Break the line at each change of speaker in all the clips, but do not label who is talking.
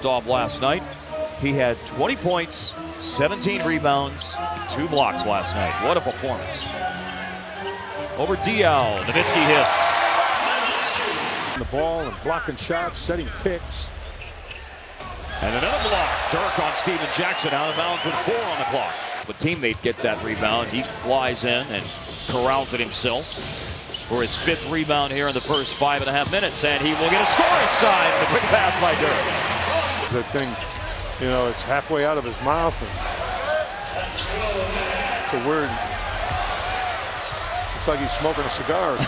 Off last night. He had 20 points, 17 rebounds, 2 blocks last night. What a performance. Over Dial, Nowitzki hits.
The ball and blocking shots, setting picks.
And another block. Dirk on Steven Jackson out of bounds with 4 on the clock. The teammate get that rebound. He flies in and corrals it himself for his 5th rebound here in the first 5.5 minutes. And he will get a score inside. The quick pass by Dirk.
The thing, you know, it's halfway out of his mouth. And it's a weird. It's like he's smoking a cigar.
Off the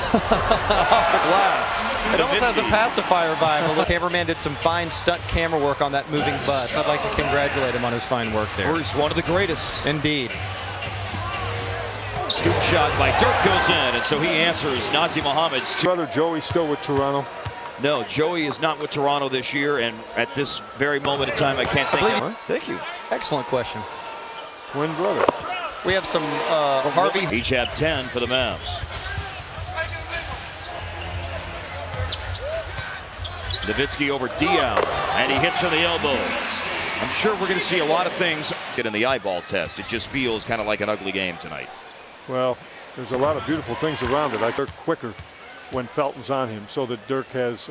glass. It almost has a pacifier vibe. But the cameraman did some fine stunt camera work on that moving bus. I'd like to congratulate him on his fine work there.
He's one of the greatest.
Indeed.
Scoop shot by Dirk goes in, and so he answers Nazi Muhammad's.
Brother Joey's still with Toronto.
No, Joey is not with Toronto this year, and at this very moment in time, I can't think of it. Thank you.
Excellent question.
Twin brother.
We have some Harvey.
Each have 10 for the Mavs. Nowitzki over Dial, and he hits from the elbow. I'm sure we're going to see a lot of things get in the eyeball test. It just feels kind of like an ugly game tonight.
Well, there's a lot of beautiful things around it. I think quicker when Felton's on him, so that Dirk has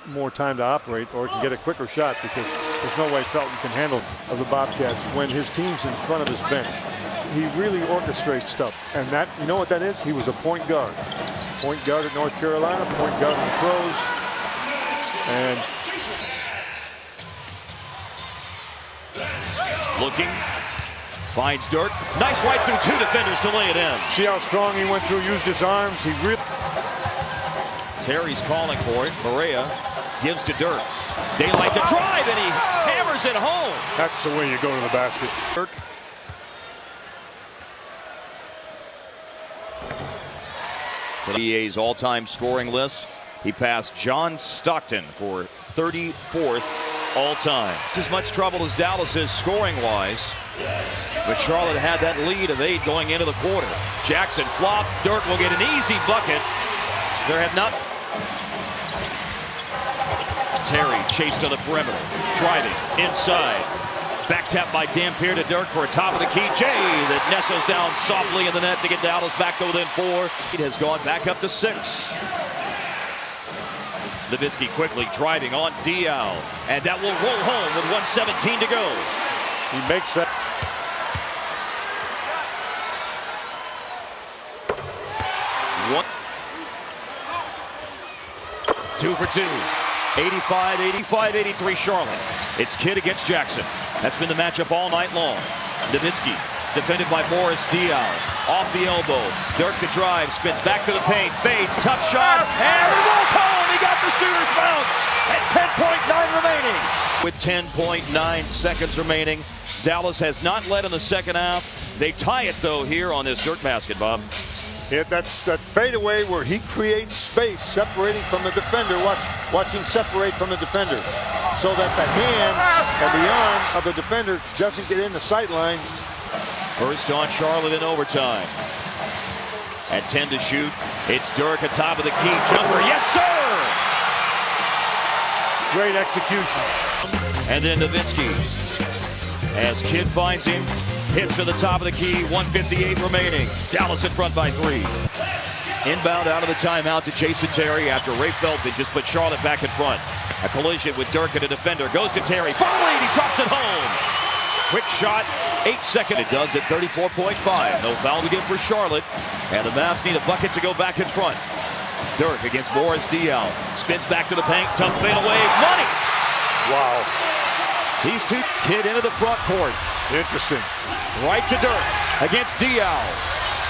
more time to operate or can get a quicker shot, because there's no way Felton can handle the Bobcats when his team's in front of his bench. He really orchestrates stuff, and that, you know what that is? He was a point guard. Point guard at North Carolina, point guard in the pros, and
looking, finds Dirk. Nice right through 2 defenders to lay it in.
See how strong he went through, used his arms. He really.
Terry's calling for it. Berea gives to Dirk. Daylight to drive, and he hammers it home.
That's the way you go to the basket. Dirk.
The EA's all-time scoring list. He passed John Stockton for 34th all-time. As much trouble as Dallas is scoring-wise, but Charlotte had that lead of 8 going into the quarter. Jackson flop. Dirk will get an easy bucket. There have not. Terry chased to the perimeter, driving inside. Back tap by Dampier to Dirk for a top of the key. Jay that nestles down softly in the net to get Dallas back to within 4. It has gone back up to 6. Nowitzki quickly driving on Dial, and that will roll home with 1:17 to go.
He makes that.
One. 2 for 2. 85-83 Charlotte. It's Kidd against Jackson. That's been the matchup all night long. Nowitzki defended by Morris Dial. Off the elbow. Dirk to drive. Spins back to the paint. Fades. Tough shot. And it rolls home. He got the shooter's bounce. At 10.9 remaining. With 10.9 seconds remaining. Dallas has not led in the second half. They tie it, though, here on this Dirk basket, Bob.
Yeah, that's that fadeaway where he creates space, separating from the defender. Watch him separate from the defender, so that the hand and the arm of the defender doesn't get in the sight line.
First on Charlotte in overtime. At 10 to shoot, it's Dirk atop of the key jumper. Yes, sir!
Great execution.
And then Nowitzki, as Kidd finds him, hits to the top of the key, 1:58 remaining. Dallas in front by 3. Inbound out of the timeout to Jason Terry after Ray Felton just put Charlotte back in front. A collision with Dirk and a defender. Goes to Terry. For the lead, he drops it home. Quick shot, 8 seconds. It does at 34.5. No foul to give for Charlotte. And the Mavs need a bucket to go back in front. Dirk against Morris Dial. Spins back to the paint. Tough fadeaway. Money!
Wow.
These two. Kidd into the front court.
Interesting.
Right to Dirk against Dial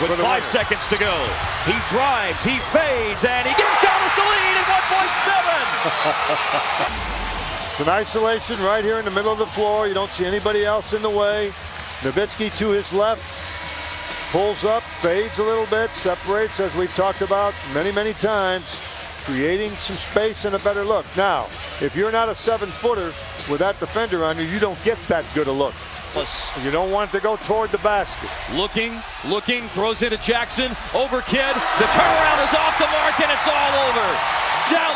with 5 seconds to go. He drives, he fades, and he gives Dallas the lead at 1.7.
It's an isolation right here in the middle of the floor. You don't see anybody else in the way. Nowitzki to his left, pulls up, fades a little bit, separates, as we've talked about many times, creating some space and a better look. Now, if you're not a 7-footer with that defender on you, you don't get that good a look. You don't want to go toward the basket.
Looking, throws it to Jackson, over Kidd. The turnaround is off the mark, and it's all over. Dallas.